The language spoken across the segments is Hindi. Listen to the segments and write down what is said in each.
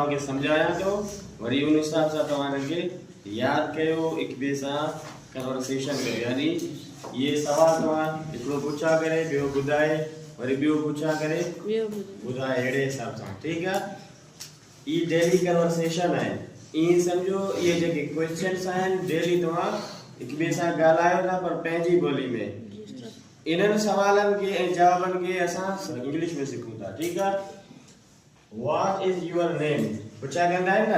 तव्हांखे सम्झायां थो वरी उन हिसाब सां तव्हांखे यादि कयो हिक ॿिए सां कन्वर्सेशन कयो यानी ये सवाल तव्हां हिकिड़ो पुछा करे ॿियो ॿुधाए वरी ॿियो पुछा करे ॿुधाए अहिड़े हिसाब सां ठीकु आहे। ई डेली कन्वर्सेशन आहे ईअं सम्झो इहे जेके क्वेश्चन्स आहिनि डेली तव्हां हिक ॿिए सां ॻाल्हायो था पर पंहिंजी ॿोली में इन्हनि सवालनि खे ऐं जवाबनि खे असां इंग्लिश में सिखूं था ठीकु आहे। What is your name? पुछा कंदा आहिनि न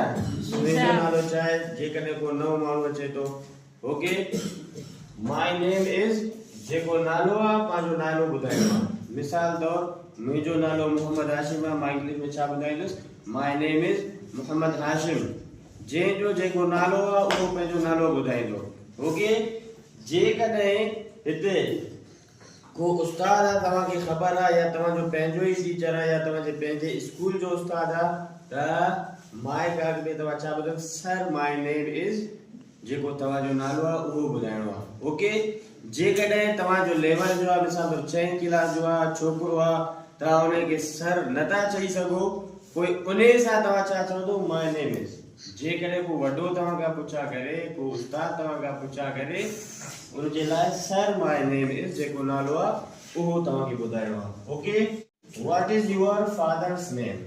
तुंहिंजो नालो छा आहे जेकॾहिं को नओं माण्हू अचे थो ओके My name is जेको नालो आहे पंहिंजो नालो ॿुधाइणो आहे मिसाल तौर मुंहिंजो नालो मोहम्मद हाशिम आहे मां इंग्लिश में छा ॿुधाईंदुसि My name is Mohammad Hashim जंहिंजो जेको नालो आहे उहो पंहिंजो नालो ॿुधाईंदो ओके। जेकॾहिं हिते को उस्ताद आहे तव्हांखे ख़बर आहे या तव्हांजो पंहिंजो ई टीचर आहे या तव्हांजे पंहिंजे स्कूल जो उस्ताद आहे त माइक अॻिते तव्हां छा ॿुधायो सर माय नेम इज़ जेको तव्हांजो नालो आहे उहो ॿुधाइणो आहे ओके। जेकॾहिं तव्हांजो लेवल जो आहे मिसाल तौर 6वीं क्लास जो आहे छोकिरो आहे तव्हां हुनखे सर नथा चई सघो कोई उन सां तव्हां छा चवंदो माय नेम इज़। जेकॾहिं को वॾो तव्हां खां पुछा करे को उस्ताद तव्हां खां पुछा करे उनजे लाइ सर माय नेम इज़ जेको नालो आहे उहो तव्हांखे ॿुधाइणो आहे okay. What is your father's name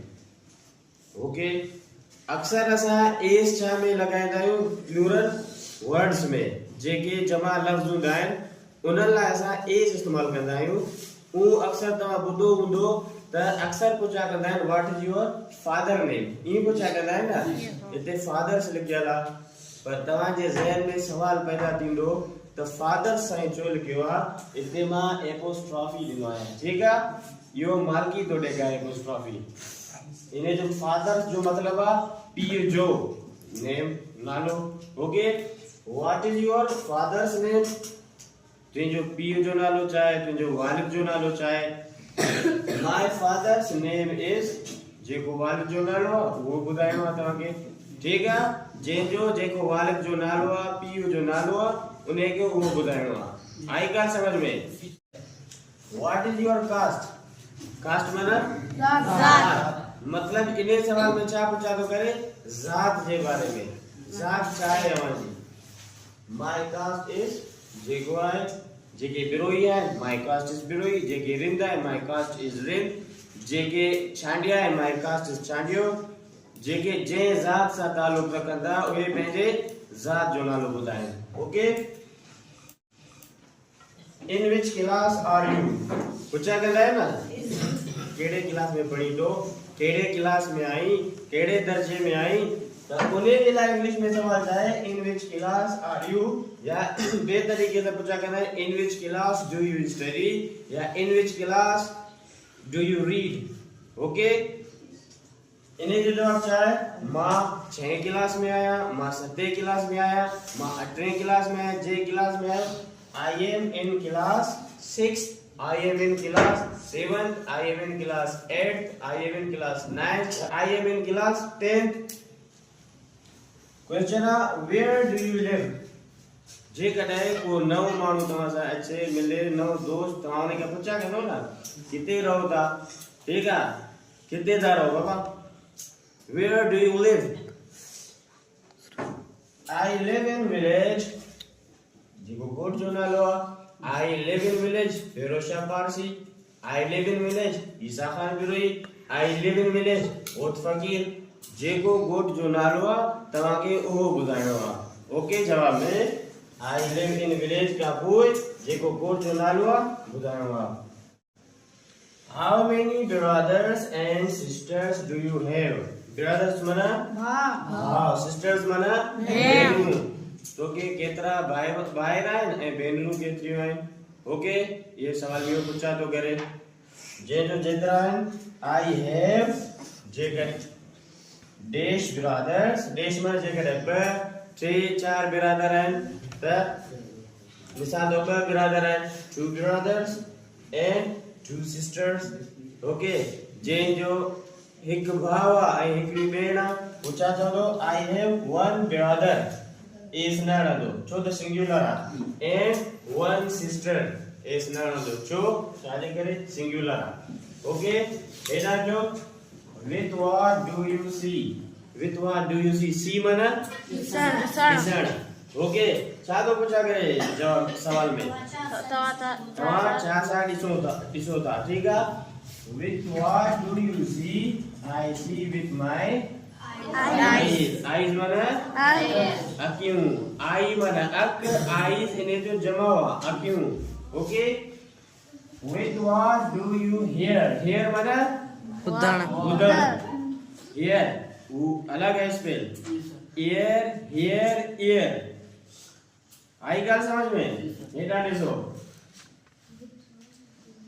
okay. अक्सर असां एस छा में लॻाईंदा आहियूं प्लूरल वर्ड्स में जेके जमा लफ़्ज़ हूंदा आहिनि उन्हनि लाइ असां एस इस्तेमालु कंदा आहियूं उहो अक्सर तव्हां ॿुधो हूंदो त अक्सर पुछा कंदा आहिनि what is your father name ईअं पुछा कंदा आहिनि न हिते फादर्स लिखियल आहे पर तव्हांजे ज़हन में सुवाल पैदा थींदो त फादर्स साईं छो लिखियो आहे हिते मां एपोस्ट्रॉफी ॾिनो आहे ठीकु आहे इहो मार्की थो ॾेखारे एपोस्ट्रॉफी इन जो फादर्स जो मतलब आहे पीउ जो name Nalo okay. What is your father's name तुंहिंजो पीउ जो नालो छा आहे तुंहिंजो वालिद जो नालो छा आहे माय फादर्स नेम इज जेको वालिद जो नालो आहे उहो ॿुधाइणो आहे तव्हांखे ठीकु आहे। जंहिंजो जेको वालिद जो नालो आहे पीउ जो नालो आहे उनखे उहो ॿुधाइणो आहे आई ॻाल्हि समझ में। What is your caste caste माना ज़ात मतलब इन सवाल में छा पूछा तो करे ज़ात जे बारे में ज़ात छा आहे अवांजी माय कास्ट इज जेको आहे जेके बिरोई आहे माय कास्ट इज बिरोई जेके रिंद आहे माय कास्ट इज रिंद जेके छांडिया आहे माय कास्ट इज छांडियो जेके जंहिं ज़ात सां ताल्लुक़ रखंदा उहे पंहिंजे ज़ात जो नालो ॿुधाइनि okay. In which class are you पुछा कंदा आहिनि न कहिड़े क्लास में पढ़ी तो कहिड़े क्लास में आई कहिड़े दर्जे में आई त उन्हें जे लाइ इंग्लिश में सवाल है in which class are you या बे तरीके से पूछा करना है in which class do you study या in which class do you read okay. इन्हें जो जवाब क्या है मां 6 क्लास में आया मां 7 क्लास में आया मां 8 क्लास में आया जे क्लास में आया I am in class 6 I am in class 7th, I am in class 8th, I am in class 9th, I am in class 10th. Question where do you live? जे कॾहिं को नओं माण्हू तव्हां सां अचे मिले नओं दोस्त तव्हां उनखे पुछा कंदो न किथे रहो था ठीकु आहे किथे था रहो बाबा where do you live? I live in village जेको ॻोठ जो नालो आहे I live in village Firozshah Parsi I live in village Isa Khan Biroi I live in village Ot Fakir जेको ॻोठ जो नालो आहे तव्हांखे उहो ॿुधाइणो आहे ओके। जवाब में I live in village खां पोइ जेको ॻोठ जो नालो आहे ॿुधाइणो आहे। How many brothers and sisters do you have? Brothers माना भाउ sisters माना भेनरूं तो के केतरा भाई भाइर आहिनि ऐं भेनरूं केतिरियूं आहिनि ओके। ये सवाल इहो पुछा तो करे जंहिंजो जेतिरा आहिनि आई हैव जेकॾहिं डैश ब्रदर्स डैश माना जेकॾहिं 2 3 4 बिरादर आहिनि त मिसाल तौर 2 बिरादर आहिनि 2 brothers and 2 sisters ओके। जंहिंजो हिकु भाउ आहे ऐं हिकिड़ी भेण आहे पुछा चवंदो I have 1 brother is not ado cho the singular and 1 sister is not ado cho शादी करे singular ओके। एडा जो With what do you see? With what do you see? See माना दिसण. ओके छातो पूछा करे जवाब सवाल में तवा छा ॾिसो था ठीक है. With what do you see? I see with my eyes. Eyes माना अखियों. आई माना अक. eyes इन्हें जो जमा हुआ अखियों. Okay. With what do you hear? Hear माना उधर. Hear वो अलग है स्पेल. Ear, hear, ear. आई का समझ में ये डाले सो.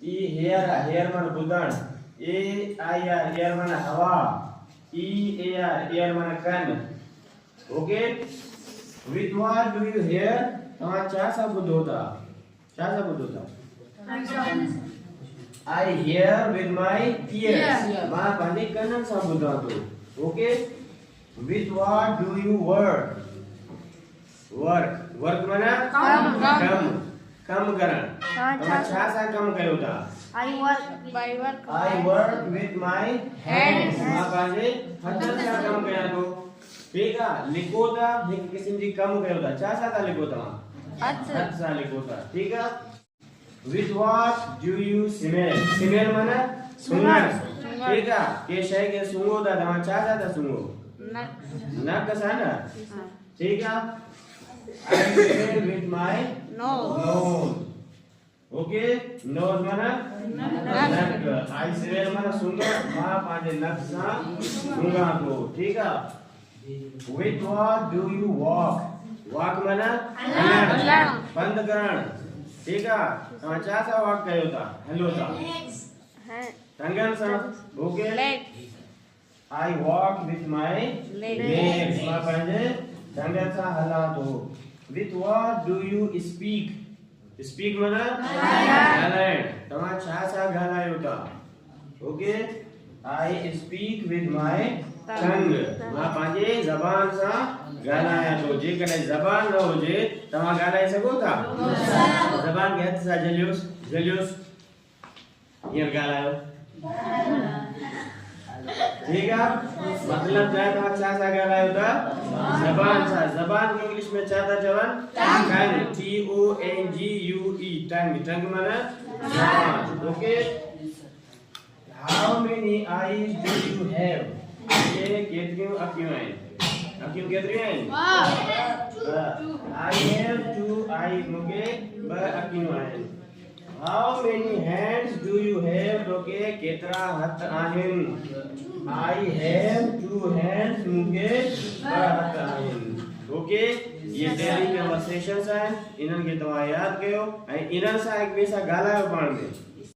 ई हेयर माना बुदन. ए आई आर एयर माना हवा. ई ए आर एयर माना कान. Okay. With what do you hear? तमा चा सा बुध होता. I hear with my ears. मा पाने कनन सा बुधा तो. Okay. With what do you work? Work माना कम करण. तमा छा सा कम कयो था. I work with my hands. मा पाने हथन सा कम कया तो. ठीक है. लिखो था एक किस्म जी कम कयो था. छा सा था लिखो था. हथ सा लिखो था. ठीक है. With what do you smell? Smell माना सूंघण. ठीक है. के शय के सूंघो था. तमा छा सा था सूंघो. नक सा ना. ठीक है. I smell with my nose. Okay. Nose माना नक. I smell माना सूंघण. मा पाने नक सा सूंघा तो. ठीक है. With what do you walk? Walk माना बंद करण. ठीक है. चा सा वॉक कयो था. हेलो था. टंगन सा. Okay. I walk with my legs. मा पाने टंगन सा हला तो. With what do you speak? Speak माना गालायण. तमा छा सा गालायो था. Okay. I speak with my tongue. मा पांजे जबान सा गालाया तो. जे कने जबान न होजे तमा गालाय सको था. जबान के हथ सा जलियोस हींअर गालायो. ठीक है. मतलब जाए तमा छा सा गालायो था. जबान सा. जबान को इंग्लिश में छा था चवन टंग. TONGUE टंग माना जबान. Okay. How many eyes do you have? ये कितनी अखियाँ हैं? अखियाँ कितनी हैं? I have 2 eyes. ओके. ब अखियाँ हैं. How many hands do you have? Okay. कितना हाथ आहिन? I have 2 hands. ओके. ब हाथ आहिन. ओके. ये डेली कन्वर्सेशंस हैं. इन्हन के तवा याद कयो. ऐं इन्हन सा एक ॿिए सां ॻाल्हायो पाण में.